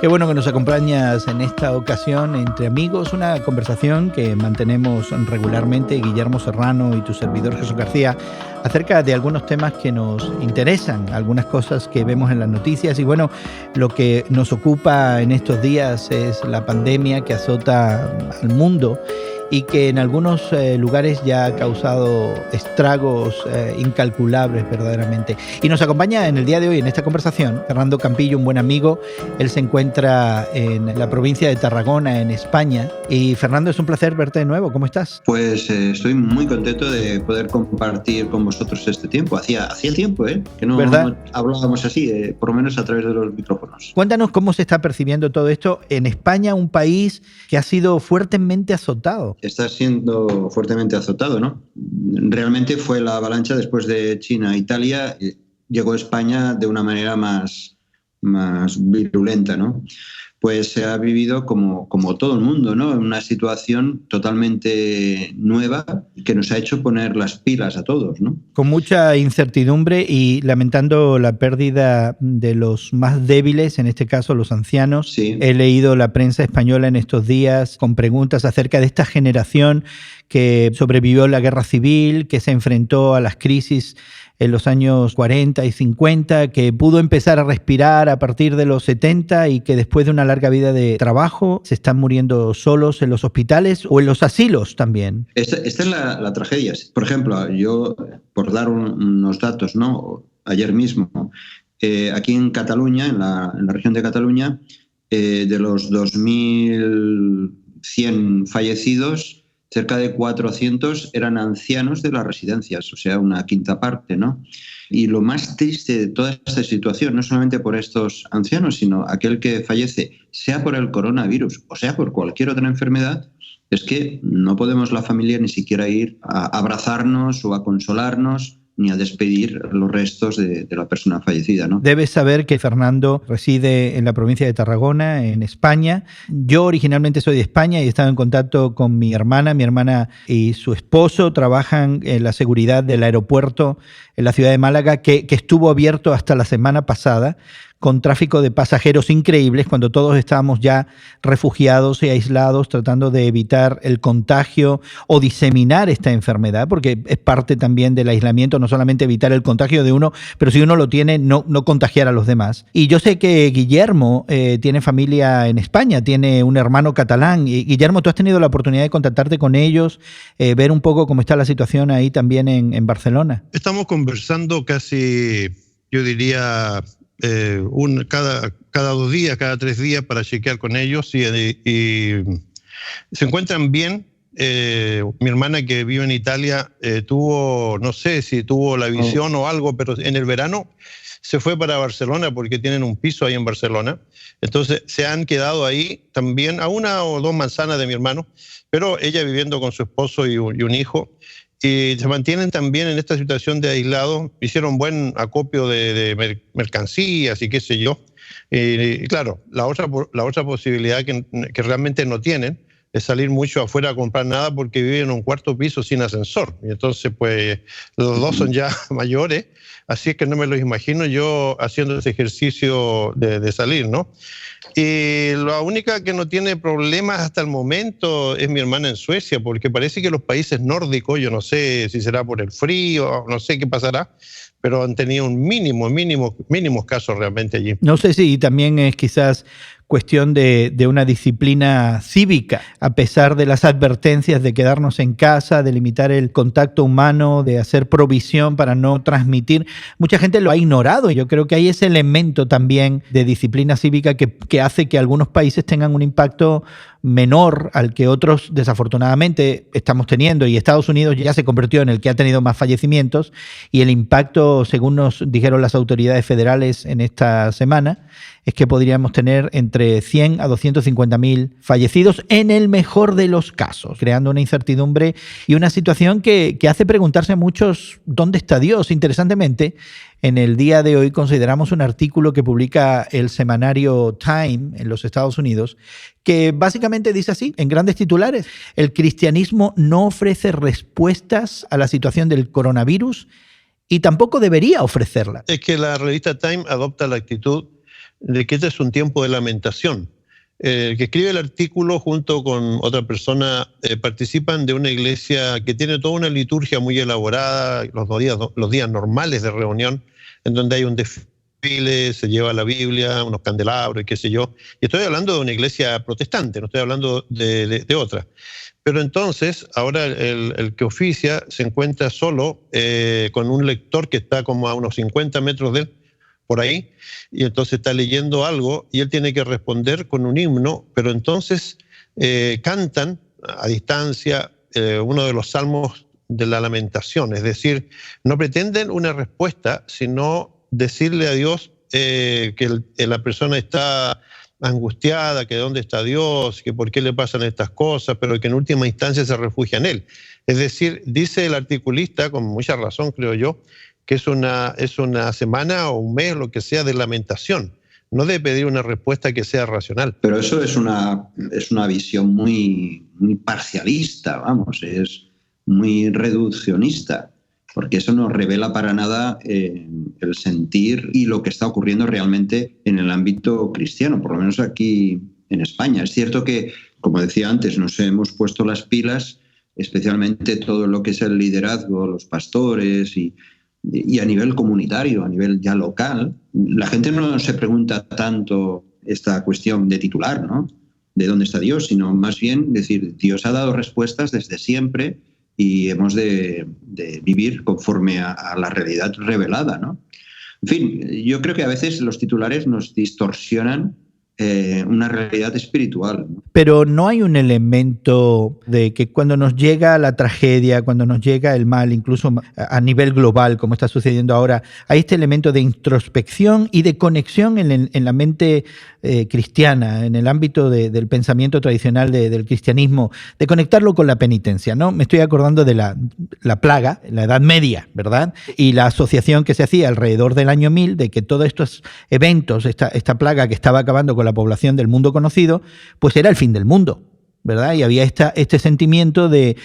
Qué bueno que nos acompañas en esta ocasión entre amigos, una conversación que mantenemos regularmente Guillermo Serrano y tu servidor Jesús García acerca de algunos temas que nos interesan, algunas cosas que vemos en las noticias y bueno, lo que nos ocupa en estos días es la pandemia que azota al mundo y que en algunos lugares ya ha causado estragos incalculables verdaderamente. Y nos acompaña en el día de hoy en esta conversación Fernando Campillo, un buen amigo. Él se encuentra en la provincia de Tarragona, en España. Y Fernando, es un placer verte de nuevo. ¿Cómo estás? Pues estoy muy contento de poder compartir con vosotros este tiempo. Hacía tiempo que no hablábamos así, por lo menos a través de los micrófonos. Cuéntanos cómo se está percibiendo todo esto en España, un país que ha sido fuertemente azotado. Está siendo fuertemente azotado, ¿no? Realmente fue la avalancha después de China e Italia, llegó a España de una manera más virulenta, ¿no? Pues se ha vivido como todo el mundo, ¿no? Una situación totalmente nueva que nos ha hecho poner las pilas a todos, ¿no? Con mucha incertidumbre y lamentando la pérdida de los más débiles, en este caso los ancianos. Sí. He leído la prensa española en estos días con preguntas acerca de esta generación que sobrevivió a la guerra civil, que se enfrentó a las crisis en los años 40 y 50, que pudo empezar a respirar a partir de los 70 y que después de una larga vida de trabajo se están muriendo solos en los hospitales o en los asilos también. Esta es la tragedia. Por ejemplo, yo, por dar unos datos, ¿no? Ayer mismo, aquí en Cataluña, en la región de Cataluña, de los 2.100 fallecidos, cerca de 400 eran ancianos de las residencias, o sea, una quinta parte, ¿no? Y lo más triste de toda esta situación, no solamente por estos ancianos, sino aquel que fallece, sea por el coronavirus o sea por cualquier otra enfermedad, es que no podemos la familia ni siquiera ir a abrazarnos o a consolarnos ni a despedir los restos de la persona fallecida, ¿no? Debes saber que Fernando reside en la provincia de Tarragona, en España. Yo originalmente soy de España y he estado en contacto con mi hermana. Mi hermana y su esposo trabajan en la seguridad del aeropuerto en la ciudad de Málaga, que estuvo abierto hasta la semana pasada, con tráfico de pasajeros increíbles, cuando todos estábamos ya refugiados y aislados, tratando de evitar el contagio o diseminar esta enfermedad, porque es parte también del aislamiento, no solamente evitar el contagio de uno, pero si uno lo tiene, no contagiar a los demás. Y yo sé que Guillermo tiene familia en España, tiene un hermano catalán. Y, Guillermo, ¿tú has tenido la oportunidad de contactarte con ellos, ver un poco cómo está la situación ahí también en Barcelona? Estamos conversando casi, yo diría, cada 2 días, cada 3 días para chequear con ellos y se encuentran bien. Mi hermana que vive en Italia no sé si tuvo la visión o algo, pero en el verano se fue para Barcelona porque tienen un piso ahí en Barcelona. Entonces se han quedado ahí también a 1 o 2 manzanas de mi hermano, pero ella viviendo con su esposo y un hijo. Y se mantienen también en esta situación de aislado. Hicieron buen acopio de mercancías y qué sé yo. Y claro, la otra posibilidad que realmente no tienen es salir mucho afuera a comprar nada porque viven en un 4º piso sin ascensor. Y entonces, pues, los dos son ya mayores, así es que no me los imagino yo haciendo ese ejercicio de salir, ¿no? Y la única que no tiene problemas hasta el momento es mi hermana en Suecia, porque parece que los países nórdicos, yo no sé si será por el frío, no sé qué pasará, pero han tenido mínimos casos realmente allí. No sé si también es quizás cuestión de una disciplina cívica, a pesar de las advertencias de quedarnos en casa, de limitar el contacto humano, de hacer provisión para no transmitir. Mucha gente lo ha ignorado. Yo creo que hay ese elemento también de disciplina cívica que hace que algunos países tengan un impacto menor al que otros desafortunadamente estamos teniendo, y Estados Unidos ya se convirtió en el que ha tenido más fallecimientos, y el impacto, según nos dijeron las autoridades federales en esta semana, es que podríamos tener entre 100 a 250.000 fallecidos en el mejor de los casos, creando una incertidumbre y una situación que hace preguntarse a muchos ¿dónde está Dios? Interesantemente, en el día de hoy consideramos un artículo que publica el semanario Time en los Estados Unidos, que básicamente dice así, en grandes titulares: el cristianismo no ofrece respuestas a la situación del coronavirus y tampoco debería ofrecerla. Es que la revista Time adopta la actitud de que este es un tiempo de lamentación. El que escribe el artículo junto con otra persona participan de una iglesia que tiene toda una liturgia muy elaborada, los días normales de reunión, en donde hay un desfile, se lleva la Biblia, unos candelabros y qué sé yo. Y estoy hablando de una iglesia protestante, no estoy hablando de otra. Pero entonces, ahora el que oficia se encuentra solo con un lector que está como a unos 50 metros de él, por ahí, y entonces está leyendo algo y él tiene que responder con un himno, pero entonces cantan a distancia uno de los salmos de la lamentación, es decir, no pretenden una respuesta, sino decirle a Dios que la persona está angustiada, que dónde está Dios, que por qué le pasan estas cosas, pero que en última instancia se refugia en Él. Es decir, dice el articulista, con mucha razón creo yo, que es una semana o un mes, lo que sea, de lamentación, no de pedir una respuesta que sea racional. Pero eso es una visión muy, muy parcialista, vamos, es muy reduccionista, porque eso no revela para nada el sentir y lo que está ocurriendo realmente en el ámbito cristiano, por lo menos aquí en España. Es cierto que, como decía antes, nos hemos puesto las pilas, especialmente todo lo que es el liderazgo, los pastores y a nivel comunitario, a nivel ya local. La gente no se pregunta tanto esta cuestión de titular, ¿no? De dónde está Dios, sino más bien decir, Dios ha dado respuestas desde siempre y hemos de vivir conforme a la realidad revelada, ¿no? En fin, yo creo que a veces los titulares nos distorsionan una realidad espiritual, ¿no? Pero no hay un elemento de que cuando nos llega la tragedia, cuando nos llega el mal, incluso a nivel global, como está sucediendo ahora, hay este elemento de introspección y de conexión en la mente cristiana, en el ámbito del pensamiento tradicional del cristianismo, de conectarlo con la penitencia, ¿no? Me estoy acordando de la plaga, la Edad Media, ¿verdad? Y la asociación que se hacía alrededor del año 1000 de que todos estos eventos, esta plaga que estaba acabando con la población del mundo conocido, pues era el fin del mundo, ¿verdad? Y había este sentimiento de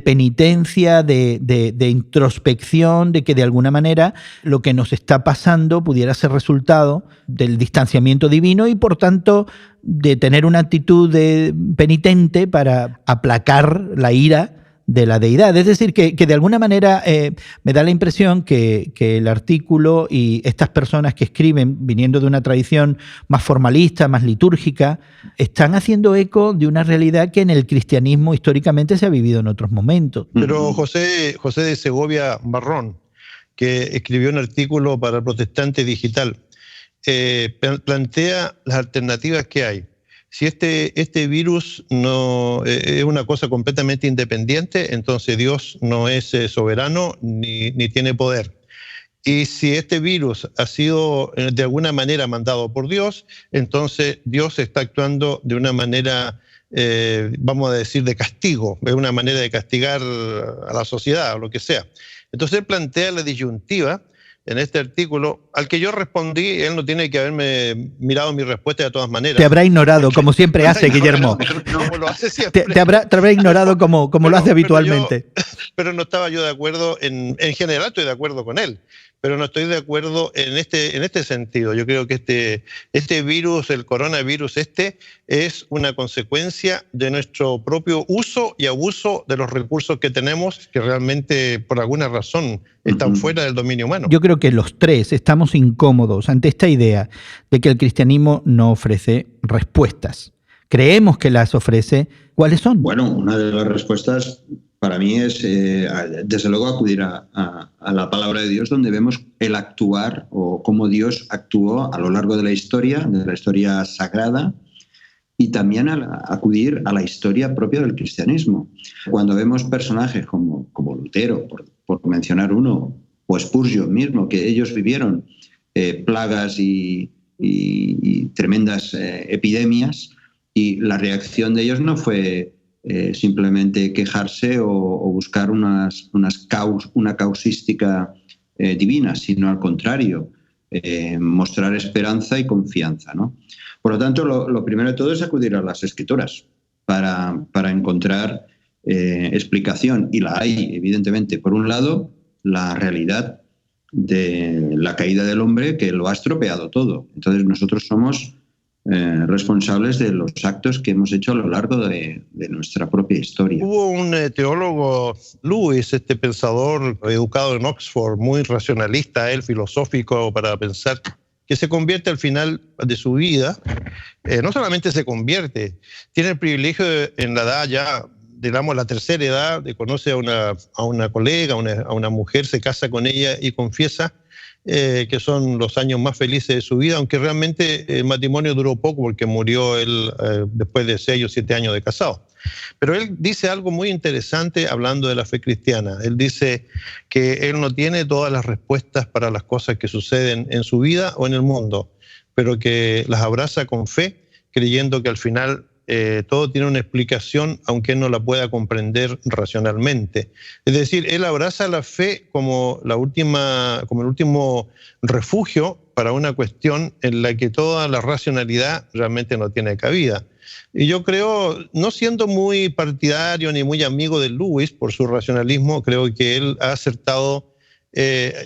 penitencia, de introspección, de que de alguna manera lo que nos está pasando pudiera ser resultado del distanciamiento divino y por tanto de tener una actitud penitente para aplacar la ira de la deidad. Es decir, que de alguna manera me da la impresión que el artículo y estas personas que escriben, viniendo de una tradición más formalista, más litúrgica, están haciendo eco de una realidad que en el cristianismo históricamente se ha vivido en otros momentos. Pero José de Segovia Barrón, que escribió un artículo para Protestante Digital, plantea las alternativas que hay. Si este virus no es una cosa completamente independiente, entonces Dios no es soberano ni tiene poder. Y si este virus ha sido de alguna manera mandado por Dios, entonces Dios está actuando de una manera, vamos a decir, de castigo, de una manera de castigar a la sociedad o lo que sea. Entonces él plantea la disyuntiva en este artículo, al que yo respondí. Él no tiene que haberme mirado mi respuesta de todas maneras. Te habrá ignorado, como siempre hace, Guillermo. Como lo hace siempre. Te habrá ignorado como lo hace habitualmente. Pero no estaba yo de acuerdo, en general estoy de acuerdo con él, pero no estoy de acuerdo en este sentido. Yo creo que este virus, el coronavirus es una consecuencia de nuestro propio uso y abuso de los recursos que tenemos, que realmente por alguna razón están fuera del dominio humano. Yo creo que los tres estamos incómodos ante esta idea de que el cristianismo no ofrece respuestas. Creemos que las ofrece. ¿Cuáles son? Bueno, una de las respuestas para mí es, desde luego, acudir a la palabra de Dios, donde vemos el actuar o cómo Dios actuó a lo largo de la historia sagrada, y también acudir a la historia propia del cristianismo. Cuando vemos personajes como Lutero, por mencionar uno, o Spurgeon mismo, que ellos vivieron plagas y tremendas epidemias, y la reacción de ellos no fue simplemente quejarse o buscar una causística divina, sino al contrario, mostrar esperanza y confianza, ¿no? Por lo tanto, lo primero de todo es acudir a las Escrituras para encontrar explicación, y la hay, evidentemente. Por un lado, la realidad de la caída del hombre que lo ha estropeado todo. Entonces nosotros somos responsables de los actos que hemos hecho a lo largo de nuestra propia historia. Hubo un teólogo, Lewis, este pensador educado en Oxford, muy racionalista, filosófico para pensar, que se convierte al final de su vida, no solamente se convierte, tiene el privilegio en la edad ya, digamos la tercera edad, de conoce a una colega, a una mujer, se casa con ella y confiesa que son los años más felices de su vida, aunque realmente el matrimonio duró poco porque murió él después de 6 o 7 años de casado. Pero él dice algo muy interesante hablando de la fe cristiana. Él dice que él no tiene todas las respuestas para las cosas que suceden en su vida o en el mundo, pero que las abraza con fe, creyendo que al final todo tiene una explicación, aunque él no la pueda comprender racionalmente. Es decir, él abraza la fe como el último refugio para una cuestión en la que toda la racionalidad realmente no tiene cabida. Y yo creo, no siendo muy partidario ni muy amigo de Lewis por su racionalismo, creo que él ha acertado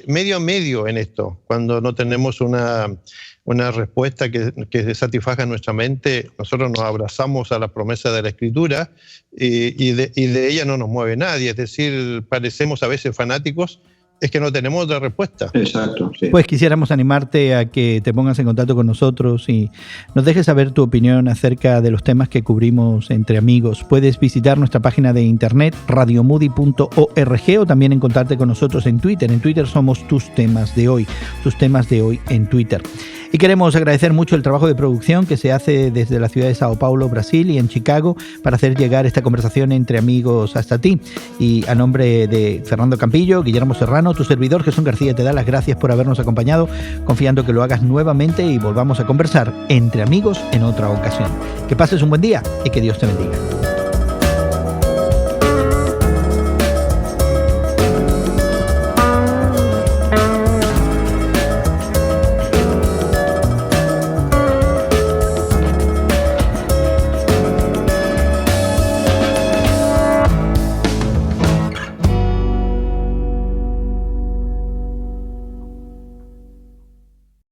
medio a medio en esto. Cuando no tenemos una respuesta que satisfaga nuestra mente, nosotros nos abrazamos a la promesa de la Escritura y de ella no nos mueve nadie. Es decir, parecemos a veces fanáticos, es que no tenemos otra respuesta. Exacto, sí. Pues quisiéramos animarte a que te pongas en contacto con nosotros y nos dejes saber tu opinión acerca de los temas que cubrimos entre amigos. Puedes visitar nuestra página de internet radiomoody.org o también encontrarte con nosotros en Twitter. En Twitter somos tus temas de hoy en Twitter. Y queremos agradecer mucho el trabajo de producción que se hace desde la ciudad de Sao Paulo, Brasil, y en Chicago para hacer llegar esta conversación entre amigos hasta ti. Y a nombre de Fernando Campillo, Guillermo Serrano, tu servidor Jesús García te da las gracias por habernos acompañado, confiando que lo hagas nuevamente y volvamos a conversar entre amigos en otra ocasión. Que pases un buen día y que Dios te bendiga.